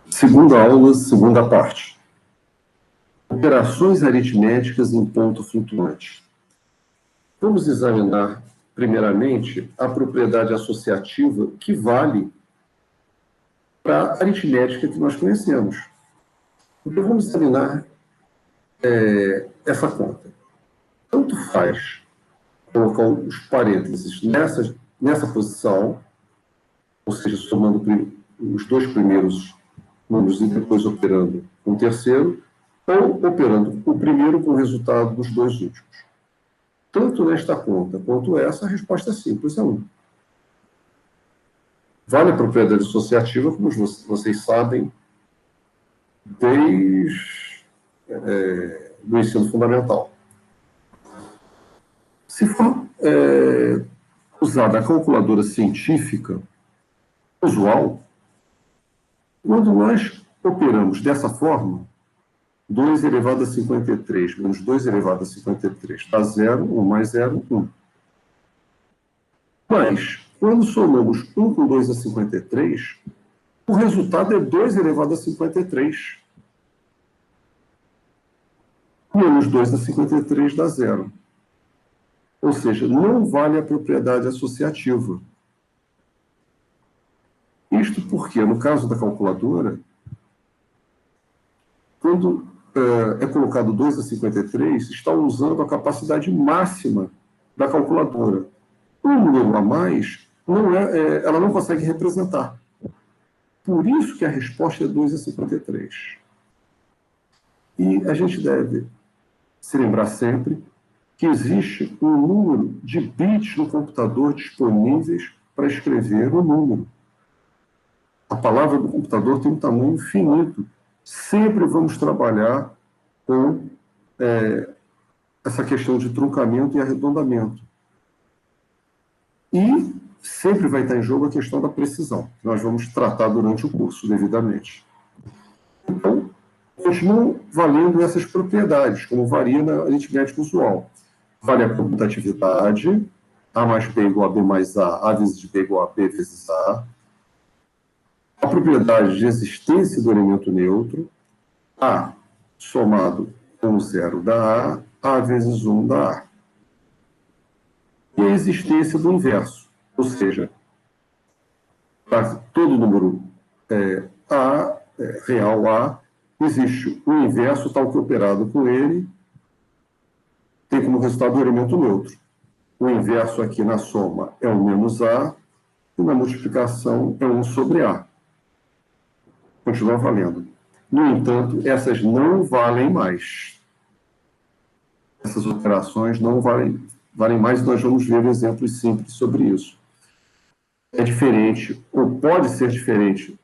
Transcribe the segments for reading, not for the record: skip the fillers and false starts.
Segunda aula, segunda parte. Operações aritméticas em ponto flutuante. Vamos examinar, primeiramente, a propriedade associativa que vale para a aritmética que nós conhecemos. Então, vamos examinar essa conta. Tanto faz colocar os parênteses nessa posição, ou seja, somando os dois primeiros números e depois operando com o terceiro, ou operando o primeiro com o resultado dos dois últimos. Tanto nesta conta quanto essa, a resposta é simples, é 1. Vale a propriedade associativa, como vocês sabem, desde do ensino fundamental. Se for usada a calculadora científica usual, quando nós operamos dessa forma, 2 elevado a 53 menos 2 elevado a 53 dá 0, 1 mais 0, 1. Mas, quando somamos 1 com 2 a 53, o resultado é 2 elevado a 53. Menos 2 a 53 dá 0. Ou seja, não vale a propriedade associativa. Isto porque, no caso da calculadora, quando é colocado 2 a 53, está usando a capacidade máxima da calculadora. Um número a mais, ela não consegue representar. Por isso que a resposta é 2 a 53. E a gente deve se lembrar sempre que existe um número de bits no computador disponíveis para escrever o número. A palavra do computador tem um tamanho infinito. Sempre vamos trabalhar com essa questão de truncamento e arredondamento. E sempre vai estar em jogo a questão da precisão, que nós vamos tratar durante o curso devidamente. Então, continuam valendo essas propriedades, como varia na aritmética usual. Vale a comutatividade, A mais B igual a B mais A vezes B igual a B vezes A. A propriedade de existência do elemento neutro, A somado com o zero da A vezes 1 da A. E a existência do inverso, ou seja, para todo número real A, existe o inverso tal que operado com ele tem como resultado o elemento neutro. O inverso aqui na soma é o menos A, e na multiplicação é 1 sobre A. Continua valendo. No entanto, essas não valem mais. Essas operações não valem mais, e nós vamos ver exemplos simples sobre isso. É diferente, ou pode ser diferente,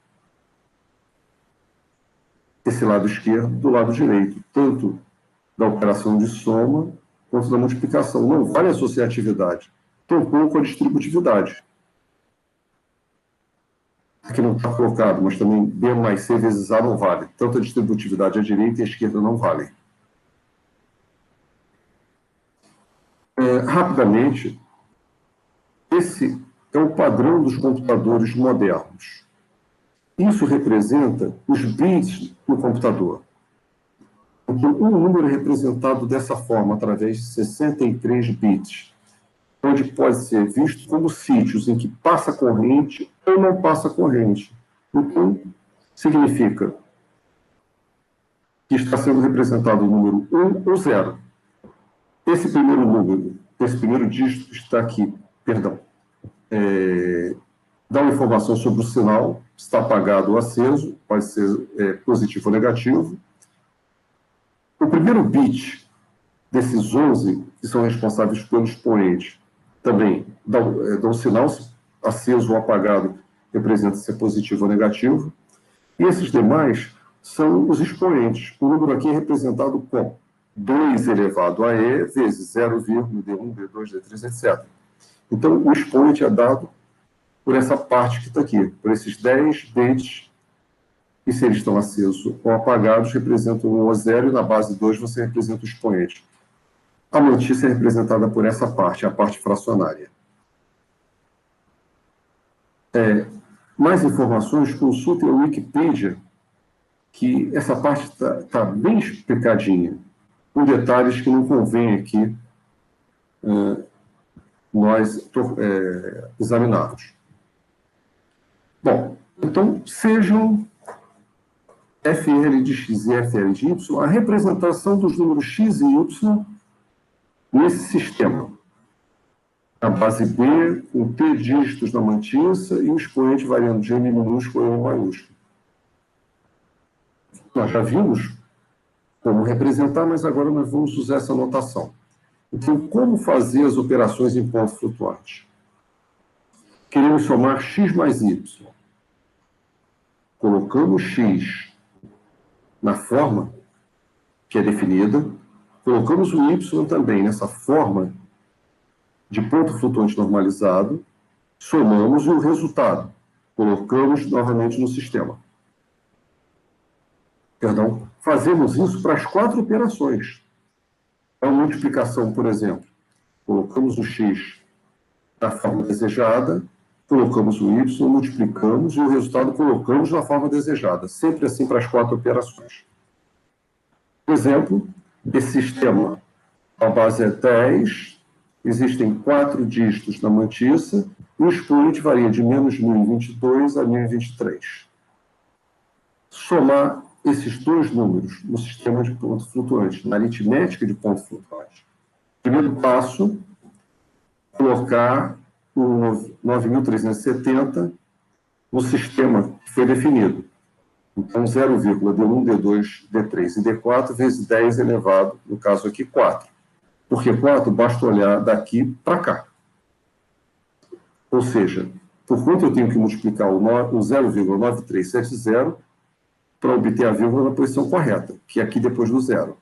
esse lado esquerdo do lado direito, tanto da operação de soma quanto da multiplicação. Não vale a associatividade, tampouco a distributividade. Aqui não está colocado, mas também B mais C vezes A não vale. Tanto a distributividade à direita e à esquerda não valem. Rapidamente, esse é o padrão dos computadores modernos. Isso representa os bits no computador. Então, um número é representado dessa forma, através de 63 bits, onde pode ser visto como sítios em que passa corrente ou não passa corrente. Então, significa que está sendo representado o número 1 ou 0. Esse primeiro número, esse primeiro dígito está aqui, dá uma informação sobre o sinal, se está apagado ou aceso, pode ser positivo ou negativo. O primeiro bit desses 11, que são responsáveis pelo expoente, também dá um sinal, se aceso ou apagado, representa se é positivo ou negativo. E esses demais são os expoentes. O número aqui é representado com 2 elevado a E vezes 0, D1, D2, D3, etc. Então, o expoente é dado por essa parte que está aqui, por esses 10 bits, e se eles estão acesos ou apagados, representam 1 ou 0, e na base 2 você representa o expoente. A notícia é representada por essa parte, a parte fracionária. Mais informações, consultem a Wikipedia que essa parte tá bem explicadinha, com detalhes que não convém aqui nós examinarmos. Bom, então, sejam FL de x e FL de y a representação dos números x e y nesse sistema. A base B, com T dígitos na mantissa e o expoente variando de M minúsculo a M maiúsculo. Nós já vimos como representar, mas agora nós vamos usar essa notação. Então, como fazer as operações em ponto flutuante? Queremos somar x mais y. Colocamos x na forma que é definida, colocamos o y também nessa forma de ponto flutuante normalizado, somamos e o resultado colocamos novamente no sistema. Perdão, fazemos isso para as 4 operações. A multiplicação, por exemplo, colocamos o x na forma desejada, colocamos o y, multiplicamos e o resultado colocamos na forma desejada, sempre assim para as 4 operações. Por exemplo, esse sistema, a base é 10, existem 4 dígitos na mantissa, e o expoente varia de menos 1022 a 1023. Somar esses dois números no sistema de ponto flutuante, na aritmética de ponto flutuante. Primeiro passo, colocar o 9.370 no sistema que foi definido. Então, 0,D1, D2, D3 e D4 vezes 10 elevado, no caso aqui, 4. Porque 4, basta olhar daqui para cá. Ou seja, por quanto eu tenho que multiplicar o 0,9370 para obter a vírgula na posição correta, que é aqui depois do zero.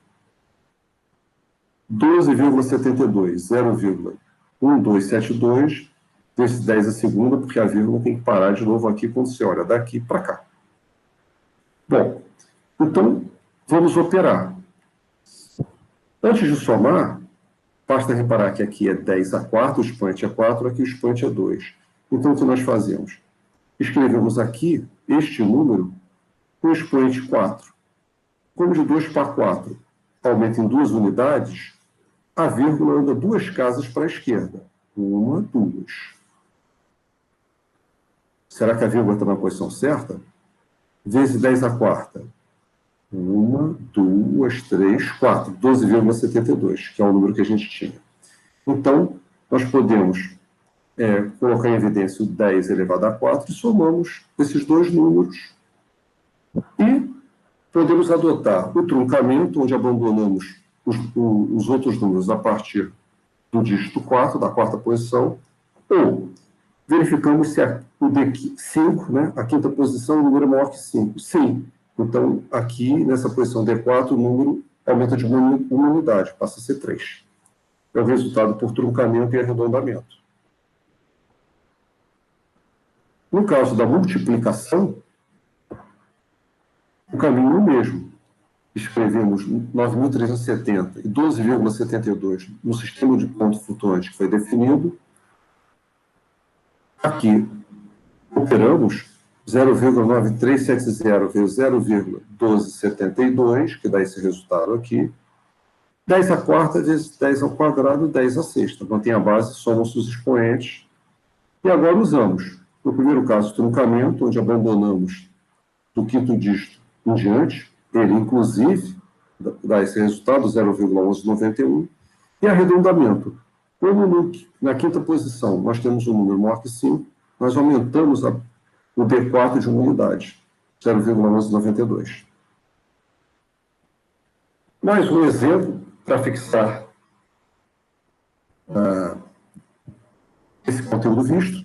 12,72, 0,1272, vezes 10 a segunda, porque a vírgula tem que parar de novo aqui quando você olha daqui para cá. Bom, então, vamos operar. Antes de somar, basta reparar que aqui é 10 a 4, o expoente é 4, aqui o expoente é 2. Então, o que nós fazemos? Escrevemos aqui este número com o expoente 4. Como de 2 para 4 aumenta em 2 unidades, a vírgula anda 2 casas para a esquerda. 1, 2. Será que a vírgula está na posição certa? Vezes 10 a quarta. 1, 2, 3, 4. 12,72, que é o número que a gente tinha. Então, nós podemos colocar em evidência o 10 elevado a 4 e somamos esses dois números. E podemos adotar o truncamento, onde abandonamos os outros números a partir do dígito 4, da quarta posição, ou verificamos se o D5, né, a quinta posição, o número é maior que 5. Sim. Então, aqui, nessa posição D4, o número aumenta de uma unidade, passa a ser 3. É o resultado por truncamento e arredondamento. No caso da multiplicação, o caminho é o mesmo. Escrevemos 9.370 e 12,72 no sistema de ponto flutuante que foi definido. Aqui, operamos 0,9370 vezes 0,1272, que dá esse resultado aqui. 10 a quarta vezes 10 ao quadrado, 10 a sexta. Mantém a base, somam-se os expoentes. E agora usamos, no primeiro caso, truncamento, onde abandonamos do quinto dígito em diante, ele, inclusive, dá esse resultado, 0,1191, e arredondamento. Como na quinta posição nós temos um número maior que 5, nós aumentamos o D4 de uma unidade, 0,1192. Mais um exemplo para fixar esse conteúdo visto.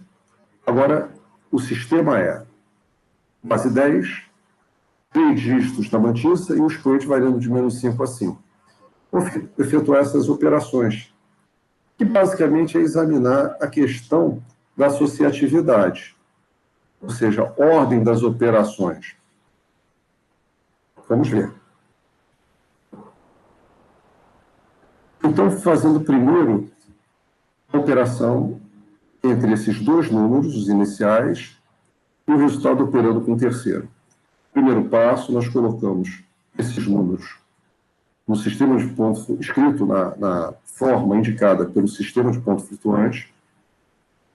Agora, o sistema é base 10, 3 dígitos na mantissa e o expoente variando de menos 5 a 5. Vou efetuar essas operações, que basicamente é examinar a questão da associatividade, ou seja, a ordem das operações. Vamos ver. Então, fazendo primeiro a operação entre esses dois números, os iniciais, e o resultado operando com o terceiro. Primeiro passo, nós colocamos esses números no sistema de ponto, escrito na forma indicada pelo sistema de ponto flutuante,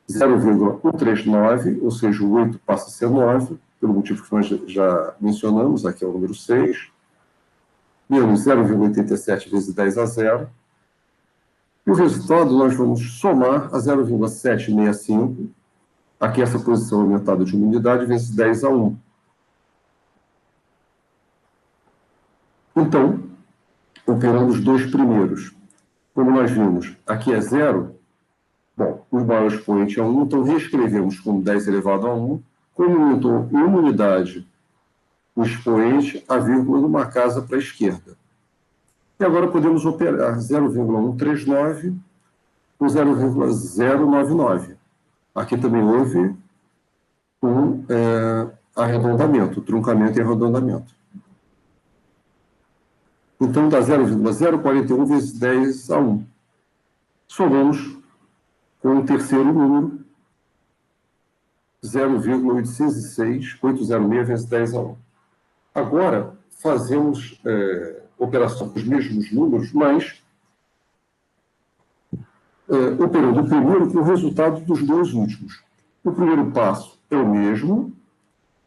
0,139, ou seja, o 8 passa a ser 9, pelo motivo que nós já mencionamos, aqui é o número 6, menos 0,87 vezes 10 a 0, e o resultado nós vamos somar a 0,765, aqui essa posição aumentada de uma unidade, vezes 10 a 1. Então, operando os dois primeiros, como nós vimos, aqui é 0, bom, o maior expoente é 1, então reescrevemos como 10 elevado a 1, como aumentou em uma unidade o expoente, a vírgula numa casa para a esquerda. E agora podemos operar 0,139 com 0,099. Aqui também houve um arredondamento, truncamento e arredondamento. Então, dá 0,041 vezes 10 a 1. Somamos com o terceiro número, 0,806 vezes 10 a 1. Agora, fazemos operação com os mesmos números, mas operando o primeiro com o resultado dos dois últimos. O primeiro passo é o mesmo,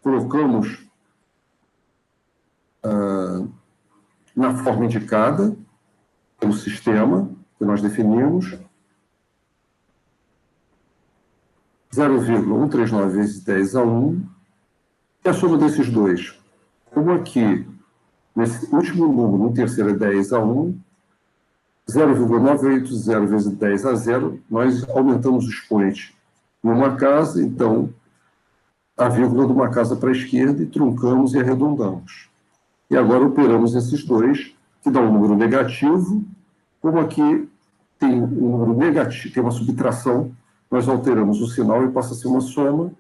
colocamos na forma indicada pelo sistema que nós definimos, 0,139 vezes 10 a 1, e a soma desses dois, como aqui, nesse último número, no terceiro é 10 a 1, 0,980 vezes 10 a 0, nós aumentamos o expoente numa casa, então, a vírgula de uma casa para a esquerda, e truncamos e arredondamos. E agora operamos esses dois, que dá um número negativo, como aqui tem um número negativo, tem uma subtração, nós alteramos o sinal e passa a ser uma soma,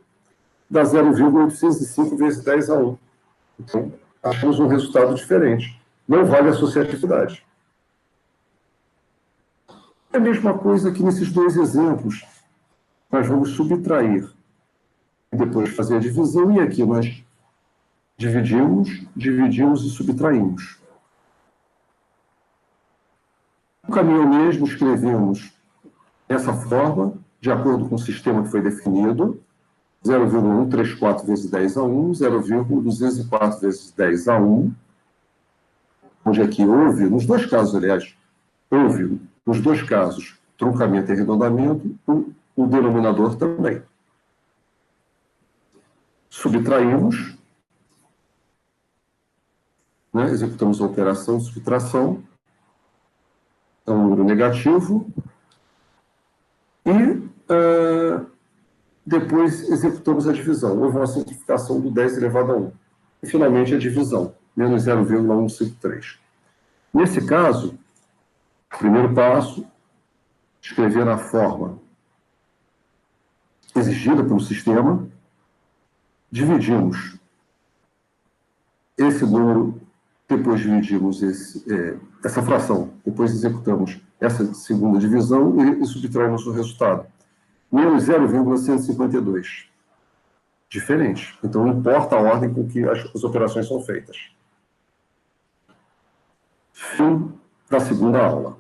dá 0,805 vezes 10 a 1. Então, achamos um resultado diferente. Não vale associatividade. É a mesma coisa que nesses dois exemplos. Nós vamos subtrair e depois fazer a divisão, e aqui nós dividimos e subtraímos. O caminho mesmo, escrevemos dessa forma, de acordo com o sistema que foi definido, 0,134 vezes 10 a 1, 0,204 vezes 10 a 1, onde aqui houve, nos dois casos, aliás, houve, nos dois casos, truncamento e arredondamento, o denominador também. Subtraímos, né, executamos a operação de subtração, é um número negativo, e depois executamos a divisão. Houve uma simplificação do 10 elevado a 1. E, finalmente, a divisão, menos 0,153. Nesse caso, primeiro passo, escrever na forma exigida pelo sistema, dividimos esse número, depois dividimos essa fração, depois executamos essa segunda divisão e subtraímos o resultado. Menos 0,152. Diferente. Então, não importa a ordem com que as operações são feitas. Fim da segunda aula.